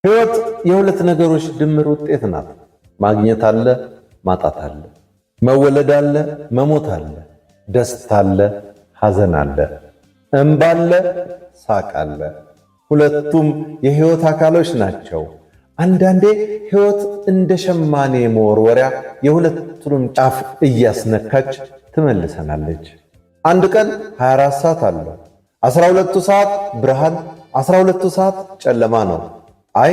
ህይወት የሁለት ነገሮች ድምር ውጤት ናት። ማግኘት አለ፣ ማጣት አለ። መወለድ አለ፣ መሞት አለ። ደስታ አለ፣ ሐዘን አለ። እንባ አለ፣ ሳቅ አለ። ሁለቱም የህይወት አካሎች ናቸው። አንዳንዴ ህይወት እንደ ሸማኔ መወርወሪያ የሁለቱንም ጫፍ እያስነካች ትመልሰናለች። አንድ ቀን 24 ሰዓት አለው። 12ቱ ሰዓት ብርሃን፣ 12ቱ ሰዓት ጨለማ ነው። አይ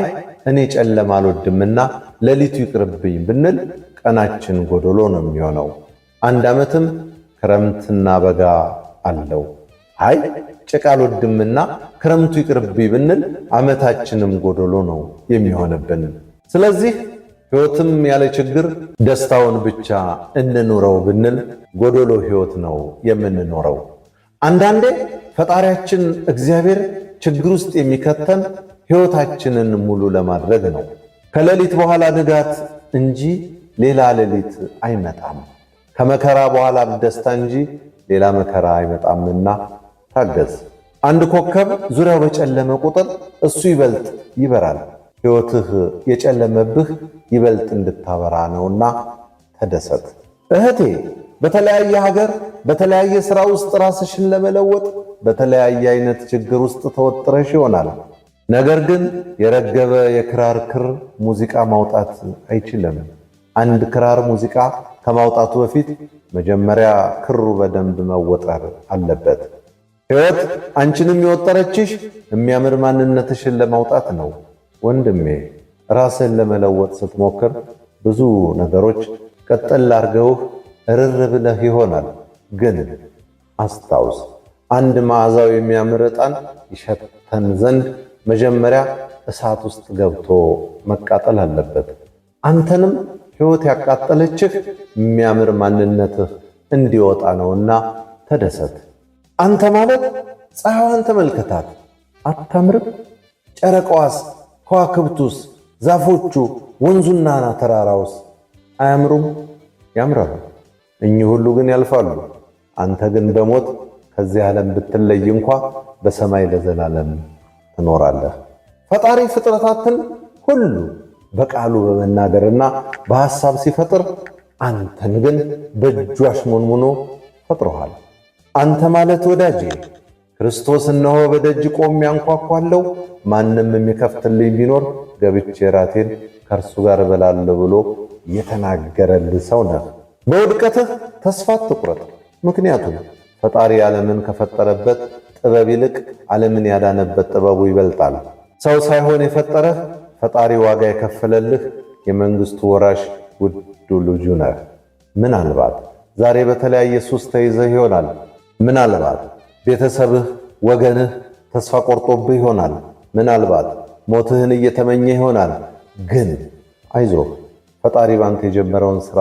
እኔ ጨለማ አልወድምና ሌሊቱ ይቅርብኝ ብንል ቀናችን ጎዶሎ ነው የሚሆነው። አንድ ዓመትም ክረምትና በጋ አለው። አይ ጭቃ አልወድምና ክረምቱ ይቅርብኝ ብንል ዓመታችንም ጎዶሎ ነው የሚሆንብን። ስለዚህ ሕይወትም ያለ ችግር ደስታውን ብቻ እንኑረው ብንል ጎዶሎ ሕይወት ነው የምንኖረው። አንዳንዴ ፈጣሪያችን እግዚአብሔር ችግር ውስጥ የሚከተን ሕይወታችንን ሙሉ ለማድረግ ነው። ከሌሊት በኋላ ንጋት እንጂ ሌላ ሌሊት አይመጣም። ከመከራ በኋላ ደስታ እንጂ ሌላ መከራ አይመጣምና ታገዝ። አንድ ኮከብ ዙሪያው በጨለመ ቁጥር እሱ ይበልጥ ይበራል። ሕይወትህ የጨለመብህ ይበልጥ እንድታበራ ነውና ተደሰት። እህቴ በተለያየ ሀገር በተለያየ ሥራ ውስጥ ራስሽን ለመለወጥ በተለያየ አይነት ችግር ውስጥ ተወጥረሽ ይሆናል። ነገር ግን የረገበ የክራር ክር ሙዚቃ ማውጣት አይችልም። አንድ ክራር ሙዚቃ ከማውጣቱ በፊት መጀመሪያ ክሩ በደንብ መወጠር አለበት። ሕይወት አንቺንም የወጠረችሽ የሚያምር ማንነትሽን ለማውጣት ነው። ወንድሜ ራስን ለመለወጥ ስትሞክር ብዙ ነገሮች ቀጠል አርገውህ እርር ብለህ ይሆናል። ግን አስታውስ፣ አንድ መዓዛው የሚያምር ዕጣን ይሸተን ዘንድ መጀመሪያ እሳት ውስጥ ገብቶ መቃጠል አለበት። አንተንም ሕይወት ያቃጠለችህ የሚያምር ማንነትህ እንዲወጣ ነውና ተደሰት። አንተ ማለት ፀሐይዋን ተመልከታት፣ አታምርም? ጨረቃዋስ፣ ከዋክብቱስ፣ ዛፎቹ፣ ወንዙና ተራራውስ አያምሩም? ያምራሉ። እኚህ ሁሉ ግን ያልፋሉ። አንተ ግን በሞት ከዚህ ዓለም ብትለይ እንኳ በሰማይ ለዘላለም ትኖራለህ። ፈጣሪ ፍጥረታትን ሁሉ በቃሉ በመናገርና በሐሳብ ሲፈጥር አንተን ግን በእጁ አሽሞንሙኖ ፈጥሮሃል። አንተ ማለት ወዳጄ ክርስቶስ እነሆ በደጅ ቆሜ አንኳኳለሁ፣ ማንም የሚከፍትልኝ ቢኖር ገብቼ ራቴን ከእርሱ ጋር እበላለሁ ብሎ የተናገረልህ ሰው ነህ። በውድቀትህ ተስፋ አትቁረጥ። ምክንያቱም ፈጣሪ ዓለምን ከፈጠረበት ጥበብ ይልቅ ዓለምን ያዳነበት ጥበቡ ይበልጣል። ሰው ሳይሆን የፈጠረህ ፈጣሪ ዋጋ የከፈለልህ የመንግሥቱ ወራሽ ውዱ ልጁ ነህ። ምናልባት ዛሬ በተለያየ ሱስ ተይዘህ ይሆናል። ምናልባት ቤተሰብህ፣ ወገንህ ተስፋ ቆርጦብህ ይሆናል። ምናልባት ሞትህን እየተመኘ ይሆናል። ግን አይዞህ፣ ፈጣሪ ባንተ የጀመረውን ሥራ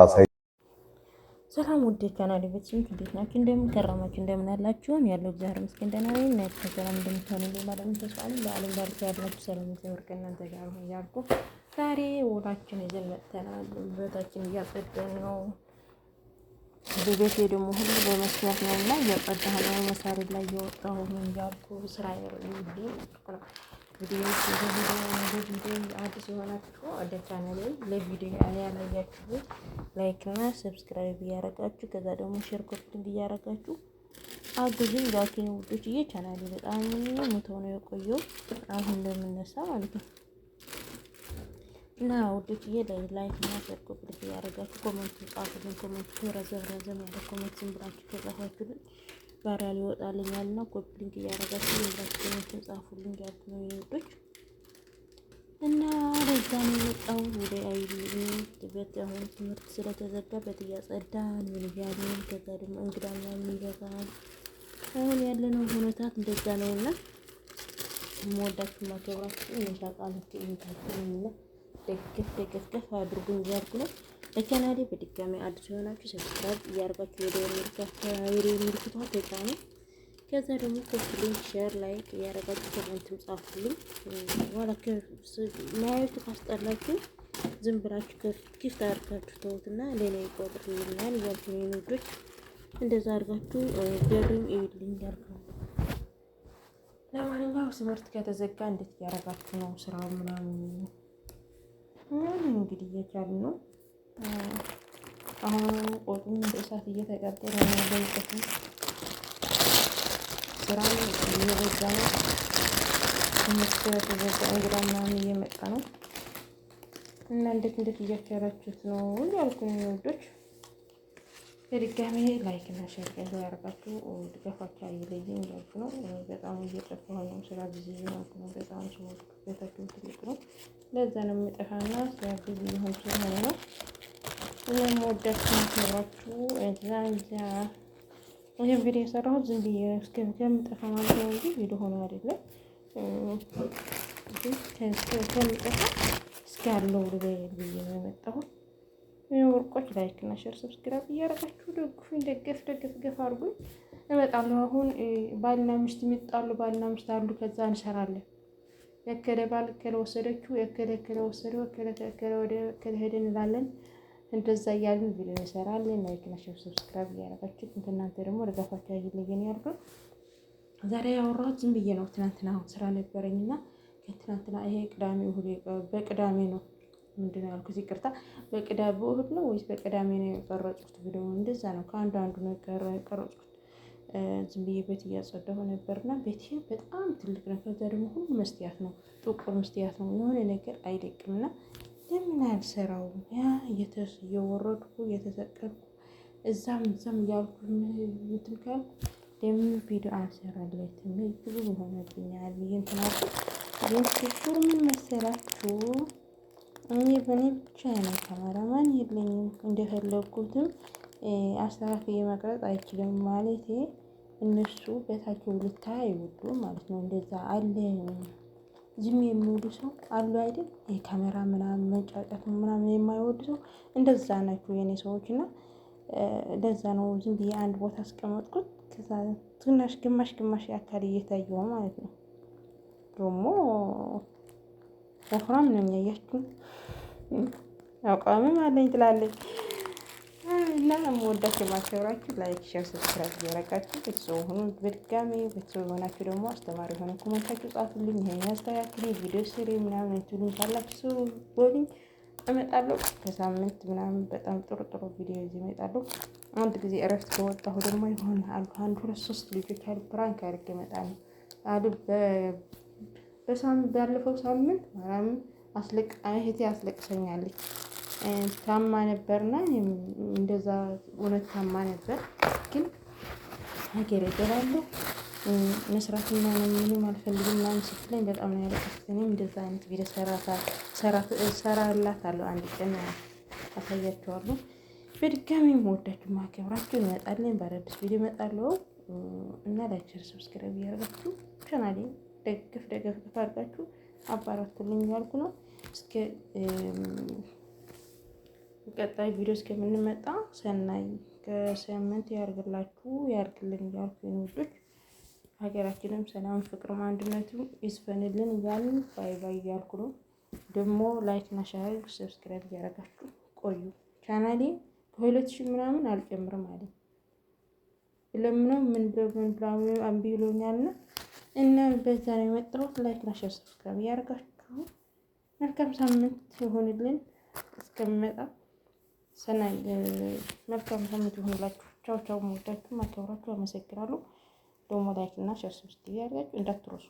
ሰላም ውድ ቻናል ቤተሰቦች እንዴት ናችሁ? እንደምን ከረማችሁ? እንደምን አላችሁ? ያለው እግዚአብሔር ይመስገን ደህና ነኝ። እናንተ ሰላም እንደምትሆኑ ማለት ተስፋ አለኝ። በዓለም ዳርቻ ያላችሁ ሰላም እግዚአብሔር ከእናንተ ጋር ይሁን እያልኩ ዛሬ ውላችን ይዘን መጥተናል። ቤታችን እያጸዳን ነው። በቤቴ ደግሞ ሁሉ በመስራት ነው እና እያጸዳሁ ነው። መሳሪ ላይ እየወጣሁ ነው እያልኩ ስራ ይሁን ቪዲዮ አዲስ የሆናችሁ ወደ ቻናሌ ለቪዲዮ ያላያችሁ ላይክ እና ሰብስክራይብ እያረጋችሁ ከዛ ደግሞ ሼር ኮፒንግ እያረጋችሁ አግዙኝ። ዛኪን ውዶችዬ ቻናሌ በጣም ሙቶ ነው የቆየው አሁን እንደምነሳ ማለት ነው እና ውዶችዬ ላይክ እና ሼር ኮፒንግ እያረጋችሁ ኮሜንት ጻፉልኝ። ኮሜንት ረዘም ያለ ኮሜንት ዝም ብላችሁ ከጻፋችሁልኝ ባራ ሊወጣልኛልና ኮፒንግ እያረጋችሁ እንደራችሁ ጻፉልኝ ያልኩ ነው ውዶች። እና ለዛ ነው የወጣው ወደ አይበት አሁን ትምህርት ስለተዘጋበት እያጸዳን ምን እያልን ከዛ ደግሞ እንግዳና የሚበዛል አሁን ያለነው ሁኔታት እንደዛ ነውና ሞዳችሁ ማከብራችሁ እንሻቃላችሁ እንታችሁና ደገፍ አድርጉኝ እያልኩ ነው። ለቻናሌ በድጋሚ አዲስ የሆናችሁ ሰብስክራይብ እያደረጋችሁ ወደ ምልክቷ ተጫኑ። ከዛ ደግሞ ኮፒ ሼር ላይክ እያደረጋችሁ ኮሜንትም ጻፉልኝ። ዋላ ማየቱ ካስጠላችሁ ዝም ብላችሁ ክፍት አድርጋችሁ ተውትና ሌላ ይቆጥርልኛል እያልኩ ነው ውዶች። እንደዛ አድርጋችሁ ገሩኝ እዩልኝ እያልኩ ነው። ለማንኛውም ትምህርት ከተዘጋ እንዴት እያደረጋችሁ ነው ስራው ምናምን እንግዲህ እየቻልን ነው። አሁን ቆጡም እንደ እሳት እየተቃጠለ ነው። በእንቅርት ስራም እየበዛ ነው። ትምህርት ከተዘጋ እንግዳ ምናምን እየመጣ ነው እና እንዴት እያቻላችሁት ነው እያልኩኝ ውዶች። በድጋሚ ላይክ እና ሼር ያደርጋችሁ ድጋፋችሁ አይለየኝ እያልኩ ነው። በጣም እየጠፋሁ ነው። ስራ ጊዜ እየሆንኩ ነው። በጣም ሰዎች ቤታቸው ትልቅ ነው። ለዛ ነው የሚጠፋና ስራ ጊዜ እየሆን ስለሆነ ነው። እኔም ወዳችሁ ማክበራችሁ ይሄን ቪዲዮ የሰራሁት ዝም ብዬ እስከምጠፋ ማለት ነው እንጂ ቪዲዮ ሆኖ አይደለም። ከምጠፋ እስካለው ልበል ብዬ ነው የመጣሁት። ወርቆች ላይክ እና ሼር ሰብስክራይብ እያደረጋችሁ ደግፉኝ። ደገፍ አድርጉኝ። እመጣለሁ። አሁን ባልና ሚስት የሚጣሉ ባልና ሚስት አሉ። ከዛ እንሰራለን። የከለ ባል ከለ ወሰደችው የከለ ወሰደው ከለ ወደ ከለ ሄደ እንላለን። እንደዛ እያልን ቪዲዮ እንሰራለን። ላይክ እና ሼር ሰብስክራይብ እያደረጋችሁ እናንተ ደግሞ ደጋፋችሁ አይለየን ያልኩ። ዛሬ ያወራሁት ዝም ብዬ ነው። ትናንትና ስራ ነበረኝና ከትናንትና ይሄ ቅዳሜ እሁድ በቅዳሜ ነው ምንድነው ያልኩት? ይቅርታ በቅዳሜ እሁድ ነው ወይስ በቅዳሜ ነው የቀረጽኩት ቪዲዮ? እንደዛ ነው። ከአንዱ ነው የቀረጽኩት። ዝም ብዬ ቤት እያጸዳሁ ነበርና ቤቴ በጣም ትልቅ ነው። ከዛ ደግሞ ሁሉ መስታወት ነው፣ ጥቁር መስታወት ነው። የሆነ ነገር አይደቅምና ለምን አልሰራውም? ያ እየወረድኩ እየተሰቀልኩ እዛም እያልኩ እንትን ካልኩ ለምን ቪዲዮ አልሰራለትም? ብዙ ሆነብኛል ብዬ እንትን አልኩ። ግን ችግሩ ምን መሰላችሁ? እኔ በእኔ ብቻ ነው ካሜራማን የለኝም። እንደፈለኩትም አስተካክዬ መቅረጽ አይችልም ማለት እነሱ በታቸው ልታይ አይወዱም ማለት ነው። እንደዛ አለ ዝም የሚወዱ ሰው አሉ አይደል? የካሜራ ምናምን መንጫጫት ምናምን የማይወዱ ሰው እንደዛ ናቸው የኔ ሰዎች። እና ለዛ ነው ዝም ብዬ አንድ ቦታ አስቀመጥኩት። ከዛ ትናሽ ግማሽ አካል እየታየው ማለት ነው። ደግሞ ወፍራም ነው የሚያያችሁ አቋምም አለኝ ትላለች። እና የምወዳችሁ የማከብራችሁ ላይክ ሼር ሰብስክራይብ እያደረጋችሁ ቤተሰብ ሁኑ። በድጋሚ ቤተሰብ የሆናችሁ ደግሞ አስተማሪ የሆነ ኮሜንታችሁ ጻፉልኝ። ይሄን ያስተካክልኝ ቪዲዮ ስሪ ምናምን ትሉኝ ካላችሁ ቦልኝ እመጣለሁ። ከሳምንት ምናምን በጣም ጥሩ ቪዲዮ ይዤ እመጣለሁ። አንድ ጊዜ እረፍት ከወጣሁ ደግሞ ይሆን አሉ አንድ 2-3 ልጆች አሉ ፕራንክ አድርጌ እመጣለሁ አሉ። ባለፈው ሳምንት ማርያም እህቴ አስለቅሰኛለች። ታማ ነበርና እንደዛ እውነት ታማ ነበር። ግን ሀገር እገባለሁ መስራት ምንም አልፈልግም ምናምን ስትለኝ በጣም ነው ያለቀስኩት። እኔም እንደዛ አይነት ቪዲዮ ሰራላታለሁ። አንድ ቀን አሳያችኋለሁ። በድጋሚ ወዳችሁ ማከብራችሁ እንመጣለን። በአዳዲስ ቪዲዮ እመጣለሁ እና ላይክ ሼር ሰብስክራይብ እያደረጋችሁ ቻናሌን ደገፍ አድርጋችሁ አባራቱልኝ ያልኩ ነው። እስከ ቀጣይ ቪዲዮ እስከምንመጣ ሰናይ ከሳምንት ያርግልን እያልኩ ውዶች። ሀገራችንም ሰላም ፍቅርም አንድነቱ ይስፈንልን እያልን ባይ እያልኩ ነው። ደግሞ ላይክ እና ሼር ሰብስክራይብ እያደረጋችሁ ቆዩ። ቻናሌ ከ2000 ምናምን አልጨምርም አለኝ። ለምነው ምን ብለው አምቢ ብሎኛልና እና በዛ ነው የመጣሁት። ላይክ እና ሼር ሰብስክራይብ እያደረጋችሁ መልካም ሳምንት ይሁንልን። እስከሚመጣ ሰናይ መልካም ሳምንት ይሁንላችሁ። ቻው። ወዳችሁ ማከብራችሁ አመሰግናለሁ። ደግሞ ላይክ እና ሼር ሰብስክራይብ እያደረጋችሁ እንዳትረሱ።